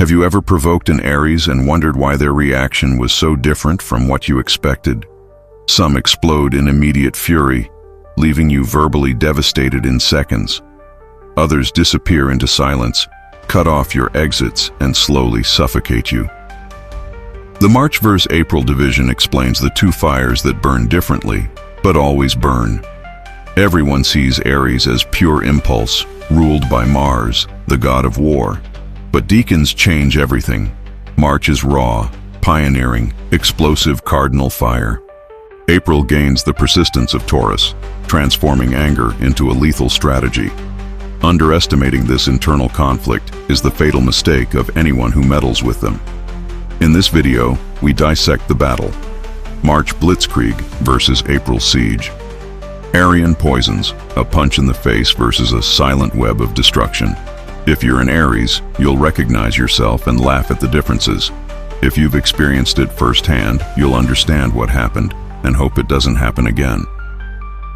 Have you ever provoked an Aries and wondered why their reaction was so different from what you expected? Some explode in immediate fury, leaving you verbally devastated in seconds. Others disappear into silence, cut off your exits, and slowly suffocate you. The March vs. April division explains the two fires that burn differently, but always burn. Everyone sees Aries as pure impulse, ruled by Mars, the god of war. But Decans change everything. March is raw, pioneering, explosive cardinal fire. April gains the persistence of Taurus, transforming anger into a lethal strategy. Underestimating this internal conflict is the fatal mistake of anyone who meddles with them. In this video, we dissect the battle. March blitzkrieg versus April siege. Arian poisons, a punch in the face versus a silent web of destruction. If you're an Aries, you'll recognize yourself and laugh at the differences. If you've experienced it firsthand, you'll understand what happened and hope it doesn't happen again.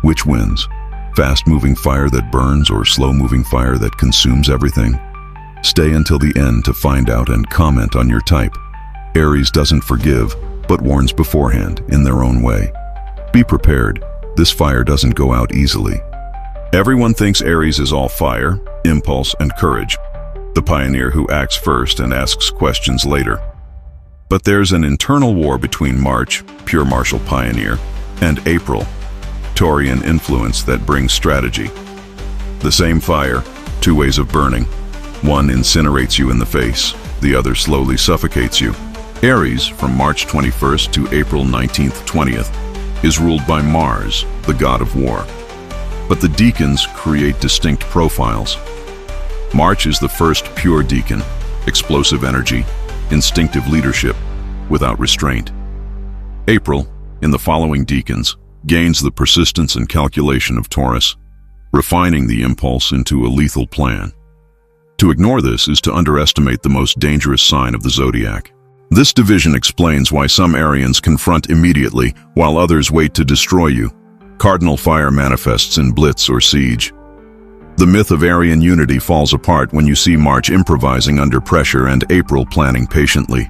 Which wins? Fast-moving fire that burns or slow-moving fire that consumes everything? Stay until the end to find out and comment on your type. Aries doesn't forgive, but warns beforehand in their own way. Be prepared. This fire doesn't go out easily. Everyone thinks Aries is all fire, impulse, and courage, the pioneer who acts first and asks questions later. But there's an internal war between March, pure martial pioneer, and April, Taurian influence that brings strategy. The same fire, two ways of burning. One incinerates you in the face, the other slowly suffocates you. Aries, from March 21st to April 19th, 20th, is ruled by Mars, the god of war. But the Decans create distinct profiles. March is the first pure Decan, explosive energy, instinctive leadership, without restraint. April, in the following Decans, gains the persistence and calculation of Taurus, refining the impulse into a lethal plan. To ignore this is to underestimate the most dangerous sign of the Zodiac. This division explains why some Arians confront immediately, while others wait to destroy you. Cardinal fire manifests in blitz or siege. The myth of Aryan unity falls apart when you see March improvising under pressure and April planning patiently.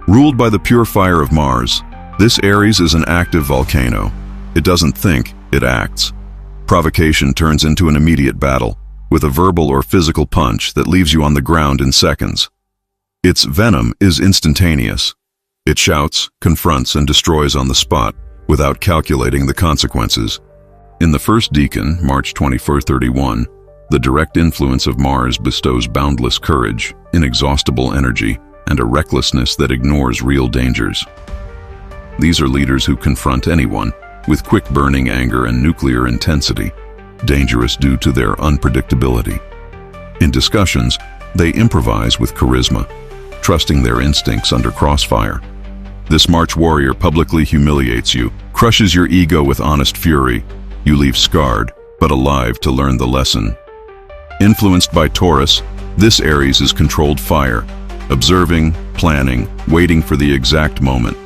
Ruled by the pure fire of Mars, this Aries is an active volcano. It doesn't think, it acts. Provocation turns into an immediate battle, with a verbal or physical punch that leaves you on the ground in seconds. Its venom is instantaneous. It shouts, confronts, and destroys on the spot, without calculating the consequences. In the first Decan, March 24-31, the direct influence of Mars bestows boundless courage, inexhaustible energy, and a recklessness that ignores real dangers. These are leaders who confront anyone, with quick burning anger and nuclear intensity, dangerous due to their unpredictability. In discussions, they improvise with charisma, trusting their instincts under crossfire. This March warrior publicly humiliates you, crushes your ego with honest fury. You leave scarred, but alive to learn the lesson. Influenced by Taurus, this Aries is controlled fire, observing, planning, waiting for the exact moment.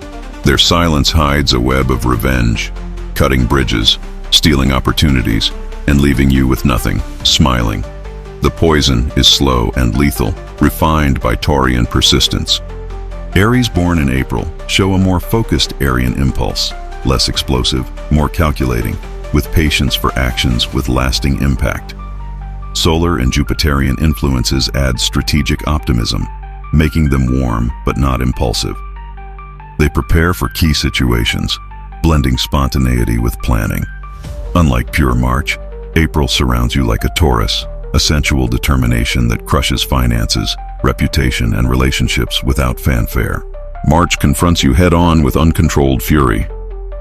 Their silence hides a web of revenge, cutting bridges, stealing opportunities, and leaving you with nothing, smiling. The poison is slow and lethal, refined by Taurian persistence. Aries born in April show a more focused Aryan impulse, less explosive, more calculating, with patience for actions with lasting impact. Solar and Jupiterian influences add strategic optimism, making them warm but not impulsive. They prepare for key situations, blending spontaneity with planning. Unlike pure March, April surrounds you like a Taurus, a sensual determination that crushes finances, reputation, and relationships without fanfare. March confronts you head-on with uncontrolled fury.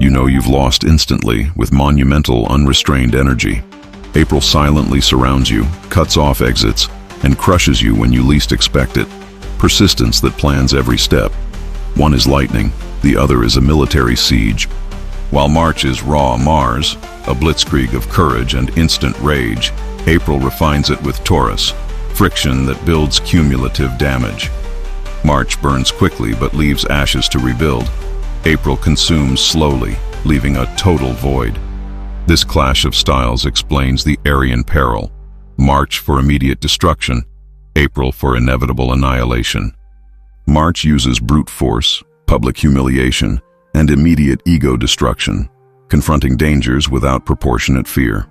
You know you've lost instantly with monumental, unrestrained energy. April silently surrounds you, cuts off exits, and crushes you when you least expect it. Persistence that plans every step. One is lightning, the other is a military siege. While March is raw Mars, a blitzkrieg of courage and instant rage, April refines it with Taurus, friction that builds cumulative damage. March burns quickly but leaves ashes to rebuild. April consumes slowly, leaving a total void. This clash of styles explains the Aryan peril. March for immediate destruction, April for inevitable annihilation. March uses brute force, public humiliation, and immediate ego destruction, confronting dangers without proportionate fear.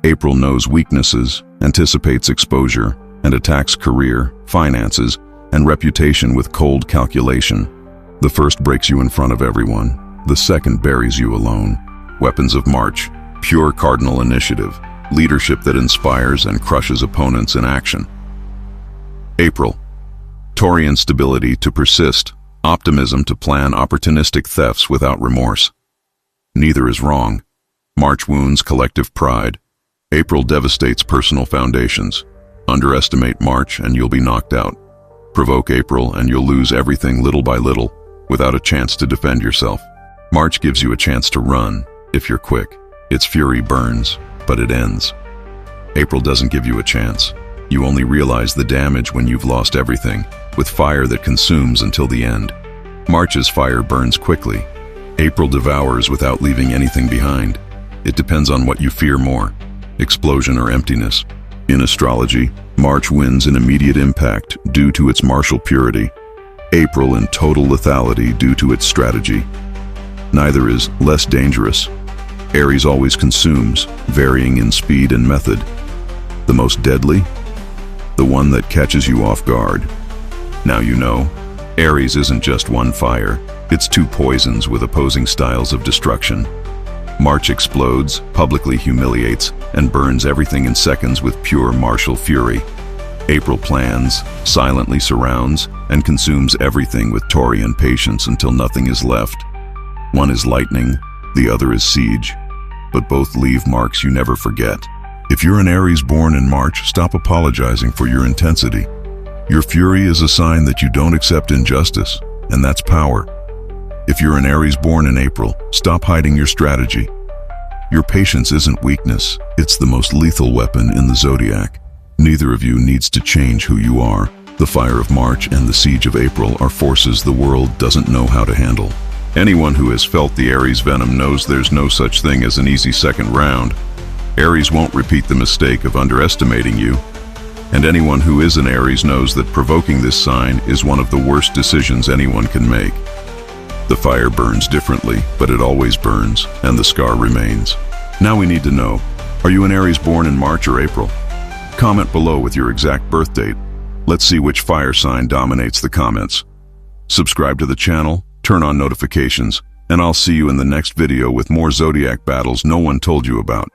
April knows weaknesses, anticipates exposure, and attacks career, finances, and reputation with cold calculation. The first breaks you in front of everyone. The second buries you alone. Weapons of March: pure cardinal initiative, leadership that inspires and crushes opponents in action. April: Taurian stability to persist, optimism to plan opportunistic thefts without remorse. Neither is wrong. March wounds collective pride. April devastates personal foundations. Underestimate March and you'll be knocked out. Provoke April and you'll lose everything little by little, without a chance to defend yourself. March gives you a chance to run, if you're quick. Its fury burns, but it ends. April doesn't give you a chance. You only realize the damage when you've lost everything, with fire that consumes until the end. March's fire burns quickly. April devours without leaving anything behind. It depends on what you fear more, explosion or emptiness. In astrology, March wins in immediate impact due to its martial purity. April in total lethality due to its strategy. Neither is less dangerous. Aries always consumes, varying in speed and method. The most deadly? The one that catches you off guard. Now you know, Aries isn't just one fire, it's two poisons with opposing styles of destruction. March explodes, publicly humiliates, and burns everything in seconds with pure martial fury. April plans, silently surrounds, and consumes everything with Taurian patience until nothing is left. One is lightning, the other is siege, but both leave marks you never forget. If you're an Aries born in March, stop apologizing for your intensity. Your fury is a sign that you don't accept injustice, and that's power. If you're an Aries born in April, stop hiding your strategy. Your patience isn't weakness, it's the most lethal weapon in the Zodiac. Neither of you needs to change who you are. The fire of March and the siege of April are forces the world doesn't know how to handle. Anyone who has felt the Aries venom knows there's no such thing as an easy second round. Aries won't repeat the mistake of underestimating you. And anyone who is an Aries knows that provoking this sign is one of the worst decisions anyone can make. The fire burns differently, but it always burns, and the scar remains. Now we need to know, are you an Aries born in March or April? Comment below with your exact birth date. Let's see which fire sign dominates the comments. Subscribe to the channel, turn on notifications, and I'll see you in the next video with more Zodiac battles no one told you about.